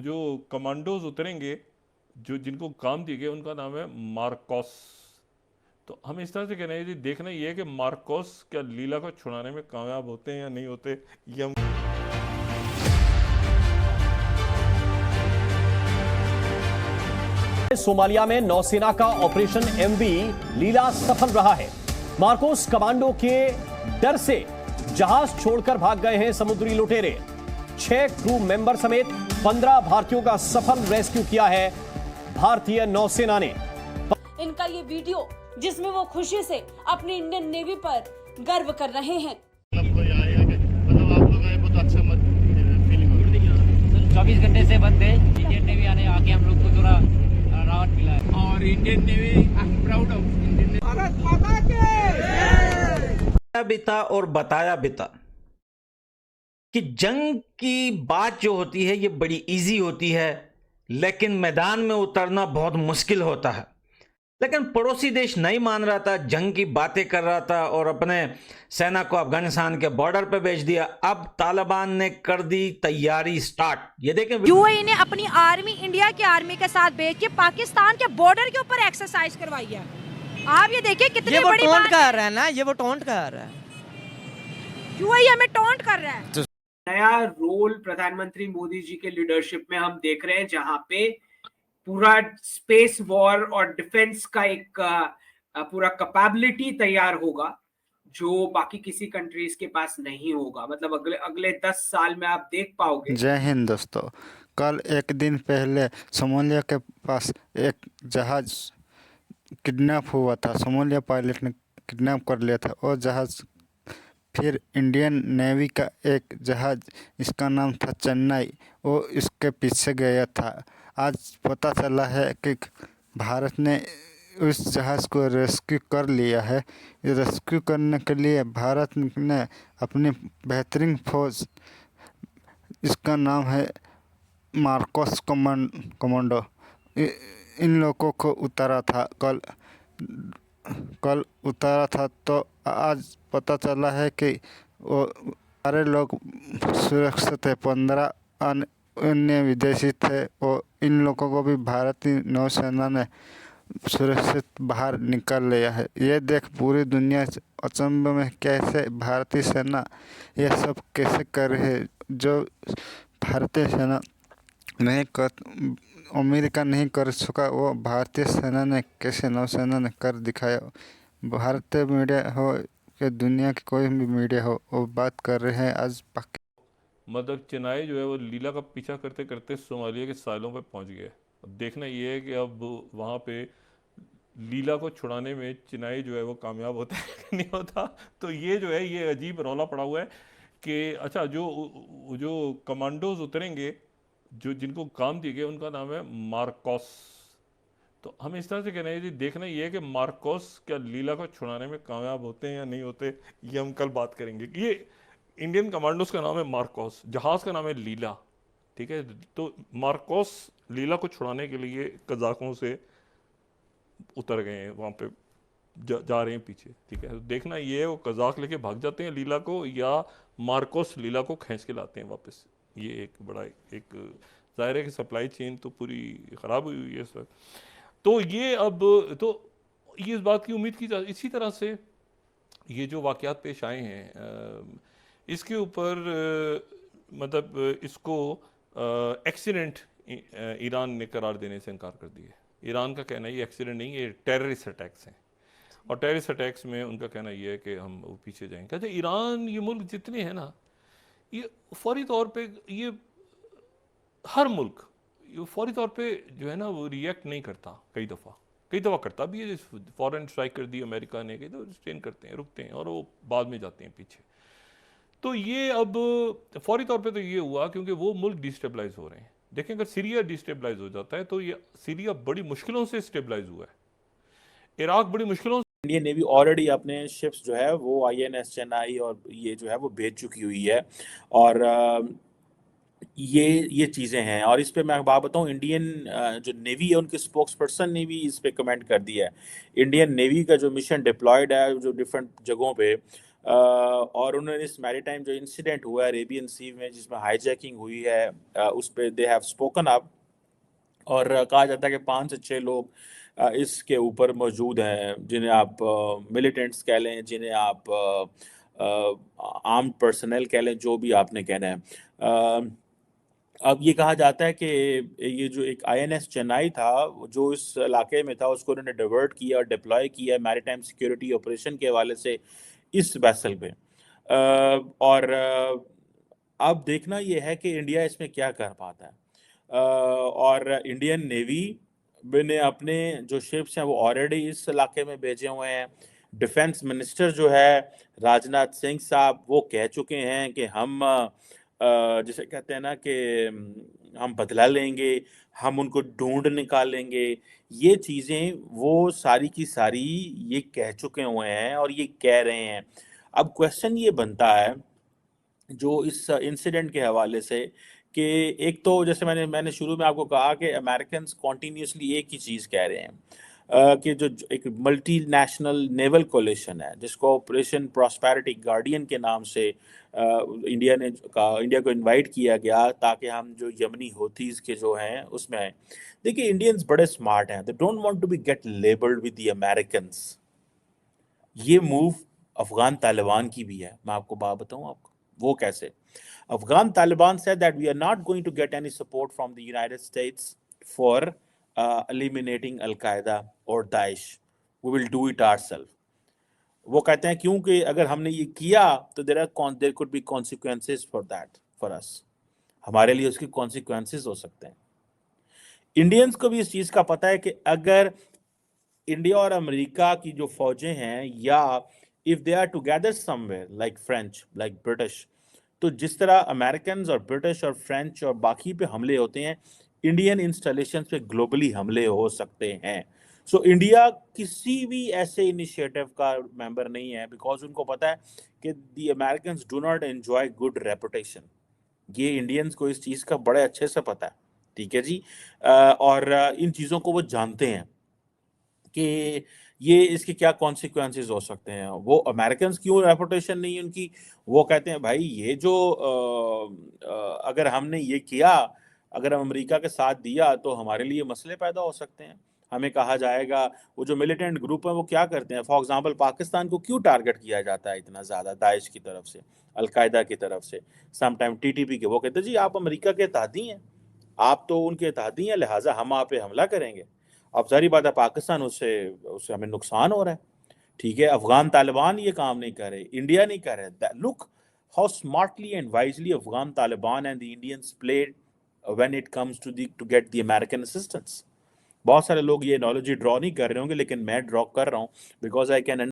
जो कमांडोज उतरेंगे, जो जिनको काम दिए गए, उनका नाम है मार्कोस। तो हम इस तरह से कह रहे हैं जी, देखना ये है कि मार्कोस क्या लीला को छुड़ाने में कामयाब होते हैं या नहीं होते, ये हम। सोमालिया में नौसेना का ऑपरेशन एमवी लीला सफल रहा है। मार्कोस कमांडो के डर से जहाज छोड़कर भाग गए हैं समुद्री लुटेरे। 6 क्रू मेंबर समेत 15 भारतीयों का सफल रेस्क्यू किया है भारतीय नौसेना ने। इनका ये वीडियो जिसमें वो खुशी से अपनी इंडियन नेवी पर गर्व कर रहे हैं। मतलब आप लोग आए बहुत अच्छा फीलिंग हो रही है। 24 घंटे से बंद है, इंडियन नेवी आके हम लोग को थोड़ा राहत मिला है। और Indian navy, I am proud of Indian navy. Bharat माता के बिता और बताया बिता कि जंग की बात जो होती है ये बड़ी इजी होती है, लेकिन मैदान में उतरना बहुत मुश्किल होता है। लेकिन पड़ोसी देश नहीं मान रहा था, जंग की बातें कर रहा था और अपने सेना को अफगानिस्तान के बॉर्डर पे भेज दिया। अब तालिबान ने कर दी तैयारी स्टार्ट। ये देखें, यूएई ने अपनी आर्मी इंडिया की आर्मी के साथ भेज के पाकिस्तान के बॉर्डर के ऊपर एक्सरसाइज करवाई है। आप ये देखिए कितनी बड़ी टोंट कर रहा है ना, ये वो टोंट कर रहा है। यूएई हमें टोंट कर रहा है। नया रोल प्रधानमंत्री मोदी जी के लीडरशिप में हम देख रहे हैं, जहां पे पूरा स्पेस वॉर और डिफेंस का एक पूरा कैपेबिलिटी तैयार होगा जो बाकी किसी कंट्रीज के पास नहीं होगा। मतलब अगले 10 साल में आप देख पाओगे। जय हिंद दोस्तों। कल एक दिन पहले सोमालिया के पास एक जहाज किडनैप हुआ था। सोमालिया पायलट ने किडनैप कर लिया था और जहाज फिर इंडियन नेवी का एक जहाज, इसका नाम था चेन्नई, वो इसके पीछे गया था। आज पता चला है कि भारत ने उस जहाज़ को रेस्क्यू कर लिया है। रेस्क्यू करने के लिए भारत ने अपनी बेहतरीन फौज, इसका नाम है मार्कोस कमांडो, इन लोगों को उतारा था। कल उतारा था, तो आज पता चला है कि वो सारे लोग सुरक्षित थे। 15 अन्य विदेशी थे और इन लोगों को भी भारतीय नौसेना ने सुरक्षित बाहर निकाल लिया है। ये देख पूरी दुनिया अचंभे में कैसे भारतीय सेना ये सब कैसे कर रही है, जो भारतीय सेना नहीं कर, अमेरिका नहीं कर सका, वो भारतीय सेना ने कैसे नौसेना ने कर दिखाया। भारतीय मीडिया हो कि दुनिया की कोई भी मीडिया हो, वो बात कर रहे हैं आज। मतलब चेन्नई जो है वो लीला का पीछा करते करते सोमालिया के सालों पे पहुंच गया। अब देखना ये है कि अब वहाँ पे लीला को छुड़ाने में चेन्नई जो है वो कामयाब होता है कि नहीं होता। तो ये जो है ये अजीब रौला पड़ा हुआ है कि अच्छा जो कमांडोज उतरेंगे, जो जिनको काम दिए गए, उनका नाम है मार्कोस। तो हम इस तरह से कह रहे हैं जी, देखना ये है कि मार्कोस क्या लीला को छुड़ाने में कामयाब होते हैं या नहीं होते, ये हम कल बात करेंगे। ये इंडियन कमांडोज का नाम है मार्कोस, जहाज का नाम है लीला, ठीक है। तो मार्कोस लीला को छुड़ाने के लिए कजाकों से उतर गए हैं, वहाँ पे जा रहे हैं पीछे, ठीक है। तो देखना ये है वो कजाक लेके भाग जाते हैं लीला को, या मार्कोस लीला को खींच के लाते हैं वापस। ये एक बड़ा एक जाहिर है कि सप्लाई चेन तो पूरी ख़राब हुई हुई है इस वक्त। तो ये अब तो ये इस बात की उम्मीद की जा, इसी तरह से ये जो वाक़यात पेश आए हैं इसके ऊपर मतलब इसको एक्सीडेंट ईरान ने करार देने से इनकार कर दिया। ईरान का कहना है ये एक्सीडेंट नहीं, ये टेररिस्ट अटैक्स हैं, और टेररिस्ट अटैक्स में उनका कहना ये है कि हम वो पीछे जाएंगे। कहते ईरान, ये मुल्क जितने हैं ना, ये फौरी तौर पे, ये हर मुल्क ये फौरी तौर पे जो है ना वो रिएक्ट नहीं करता। कई दफ़ा करता भी है। फॉरेन स्ट्राइक कर दी अमेरिका ने, कई दफ़ा स्टेन करते हैं, रुकते हैं और वो बाद में जाते हैं पीछे। तो ये अब फौरी तौर पे तो ये हुआ क्योंकि वो मुल्क डिस्टेबलाइज हो रहे हैं। देखें, अगर सीरिया डिस्टेबलाइज हो जाता है तो ये सीरिया बड़ी मुश्किलों से स्टेबलाइज हुआ है, इराक बड़ी मुश्किलों। इंडियन नेवी ऑलरेडी अपने शिप्स जो है वो आईएनएस चेन्नई और ये जो है वो भेज चुकी हुई है। और ये चीज़ें हैं। और इस पे मैं बात बताऊं, इंडियन जो नेवी है उनके स्पोक्स पर्सन ने भी इस पे कमेंट कर दिया है। इंडियन नेवी का जो मिशन डिप्लॉयड है जो डिफरेंट जगहों पे, और उन्होंने इस मैरीटाइम जो इंसिडेंट हुआ है अरेबियन सी में जिसमें हाईजैकिंग हुई है, उस पर दे हैव स्पोकन अप, और कहा जाता है कि 5 से 6 लोग इसके ऊपर मौजूद हैं, जिन्हें आप मिलिटेंट्स कह लें, जिन्हें आप आर्म्ड पर्सनल कह लें, जो भी आपने कहना है। अब ये कहा जाता है कि ये जो एक INS चेन्नई था जो इस इलाके में था, उसको उन्होंने डिवर्ट किया और डिप्लॉय किया मैरीटाइम सिक्योरिटी ऑपरेशन के हवाले से इस वेसल पे। और अब देखना ये है कि इंडिया इसमें क्या कर पाता है। और इंडियन नेवी ने अपने जो शिप्स हैं वो ऑलरेडी इस इलाके में भेजे हुए हैं। डिफेंस मिनिस्टर जो है राजनाथ सिंह साहब वो कह चुके हैं कि हम जिसे कहते हैं ना कि हम बदला लेंगे, हम उनको ढूंढ निकालेंगे, ये चीज़ें वो सारी की सारी ये कह चुके हुए हैं और ये कह रहे हैं। अब क्वेश्चन ये बनता है जो इस इंसिडेंट के हवाले से कि एक तो जैसे मैंने शुरू में आपको कहा कि अमेरिकन कॉन्टीन्यूसली एक ही चीज़ कह रहे हैं कि जो एक मल्टीनेशनल नेवल कोलिशन है जिसको ऑपरेशन प्रॉस्पेरिटी गार्डियन के नाम से इंडिया को इनवाइट किया गया ताकि हम जो यमनी होतीज़ के जो हैं उसमें आए। देखिए इंडियंस बड़े स्मार्ट हैं, they don't want to be get labelled with the Americans. ये मूव अफगान तालिबान की भी है, मैं आपको बात बताऊं आपको वो कैसे। Afghan Taliban said that we are not going to get any support from the United States for eliminating Al-Qaeda or Daesh. We will do it ourselves. वो कहते हैं क्योंकि अगर हमने ये किया तो there could be consequences for that for us. हमारे लिए उसके consequences हो सकते हैं। इंडियंस को भी इस चीज़ का पता है कि अगर इंडिया और अमेरिका की जो फौजें हैं या if they are together somewhere like French, like British, तो जिस तरह अमेरिकन और ब्रिटिश और फ्रेंच और बाकी पे हमले होते हैं, इंडियन इंस्टॉलेशन पे ग्लोबली हमले हो सकते हैं। सो इंडिया किसी भी ऐसे इनिशिएटिव का मेंबर नहीं है बिकॉज उनको पता है कि the Americans do not enjoy good reputation. ये इंडियंस को इस चीज़ का बड़े अच्छे से पता है, ठीक है जी। और इन चीज़ों को वो जानते हैं कि ये इसके क्या कॉन्सिक्वेंसेस हो सकते हैं। वो अमेरिकन्स क्यों रेपुटेशन नहीं है उनकी, वो कहते हैं भाई ये जो अगर हमने ये किया, अगर हम अमेरिका के साथ दिया तो हमारे लिए मसले पैदा हो सकते हैं। हमें कहा जाएगा वो जो मिलिटेंट ग्रुप है वो क्या करते हैं, फॉर एग्जांपल पाकिस्तान को क्यों टारगेट किया जाता है इतना ज़्यादा दाइश की तरफ से, अलकायदा की तरफ से, समटाइम TTP के। वो कहते हैं जी आप अमेरिका के इत्तेहादी हैं, आप तो उनके इत्तेहादी हैं, लिहाजा हम आप पे हमला करेंगे। अब सारी बात है पाकिस्तान उससे हमें नुकसान हो रहा है, ठीक है। अफगान तालिबान ये काम नहीं कर रहे, इंडिया नहीं कर रहे। Look how smartly and wisely Afghan Taliban and the Indians played when it comes to get the American assistance. बहुत सारे लोग ये एनालॉजी ड्रॉ नहीं कर रहे होंगे लेकिन मैं ड्रॉ कर रहा हूँ बिकॉज आई कैन